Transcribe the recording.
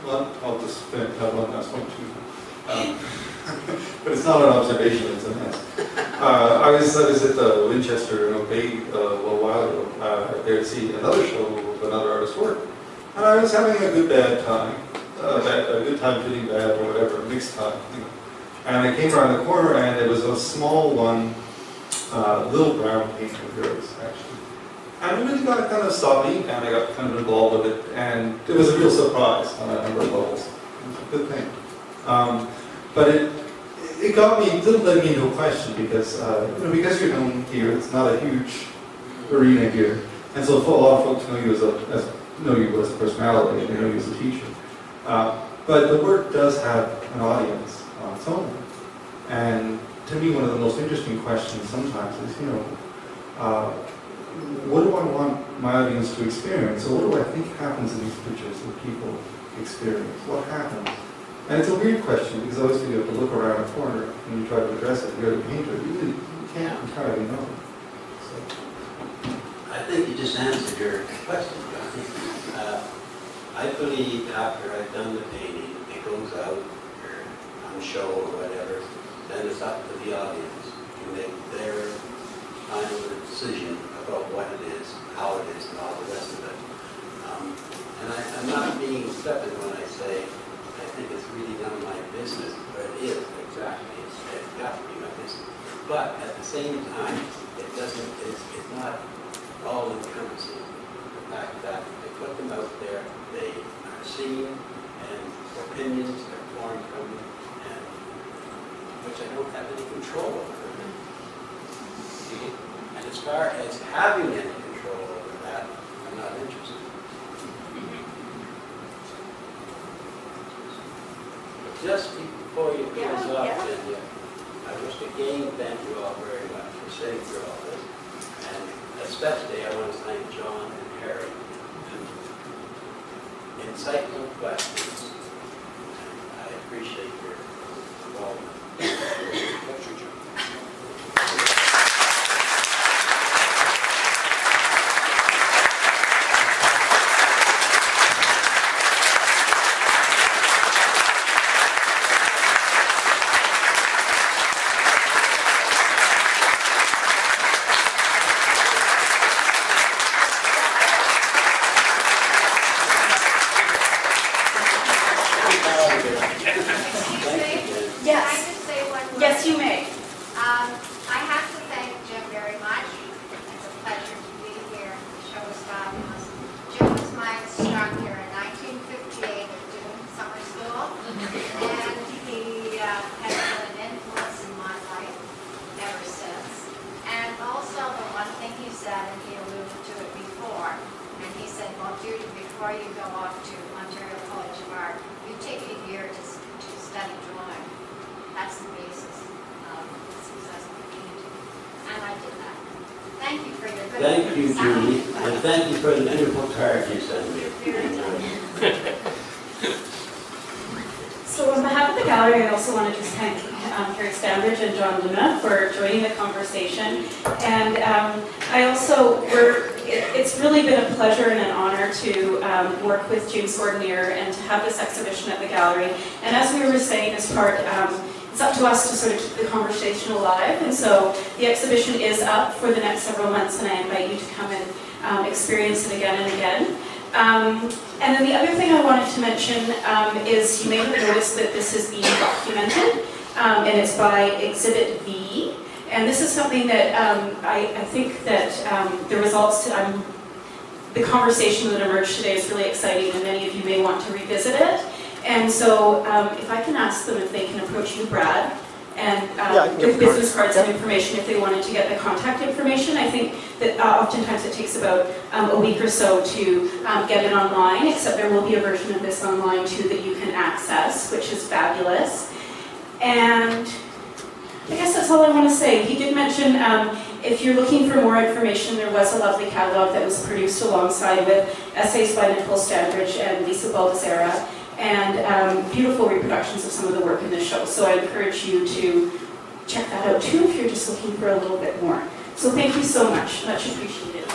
Well, I'll just have one last one too. But it's not an observation, it's a mess. I was at the Winchester Bay a little while ago, there to see another show of another artist's work. And I was having a good bad time, a good time feeling bad or whatever, a mixed time. You know. And I came around the corner and there was a small one, little brown painting of yours, actually. And it really got kind of stopped me, and I got kind of involved with it, and it was a real surprise on a number of levels. It was a good thing. But it got me, it didn't let me into a question because, because you're known here, it's not a huge arena here. And so a lot of folks know you as a personality, and they know you as a teacher. But the work does have an audience on its own. And to me, one of the most interesting questions sometimes is, what do I want my audience to experience? Or what do I think happens in these pictures that people experience? What happens? And it's a weird question because obviously you have to look around a corner when you try to address it. You're the painter. You can't entirely know. So. I think you just answered your question, John. I believe after I've done the painting, it goes out or on show or whatever, then it's up to the audience to make their final decision about what it is, how it is, and all the rest of it. And I'm not being flippant when I say I think it's really none of my business, but it is exactly. It's got to be my business. But at the same time, it's not all encompassing. The fact that they put them out there, they are seen, and opinions are formed from them, and which I don't have any control over. And as far as having any control over that, I'm not interested. Just before you close up, I wish to again thank you all very much for sitting through all this. And especially I want to thank John and Harry. Insightful questions. And I appreciate your involvement. Pleasure, John. Thank you, Julie, and thank you for the beautiful card you sent me. So on behalf of the gallery, I also want to just thank Harry Stanbridge and John Luna for joining the conversation. And it's really been a pleasure and an honor to work with James Gordaneer and to have this exhibition at the gallery. And as we were saying as part, it's up to us to sort of keep the conversation alive, and so the exhibition is up for the next several months, and I invite you to come and experience it again and again. And then the other thing I wanted to mention is you may have noticed that this is being documented, and it's by ExhibitVic, and this is something that I think that the results to the conversation that emerged today is really exciting, and many of you may want to revisit it. And so if I can ask them if they can approach you, Brad, and with business cards and information if they wanted to get the contact information. I think that oftentimes it takes about a week or so to get it online, except there will be a version of this online too that you can access, which is fabulous. And I guess that's all I want to say. He did mention if you're looking for more information, there was a lovely catalog that was produced alongside with essays by Nicole Stanbridge and Lisa Baldessera, and beautiful reproductions of some of the work in this show. So I encourage you to check that out too if you're just looking for a little bit more. So thank you so much. Much appreciated.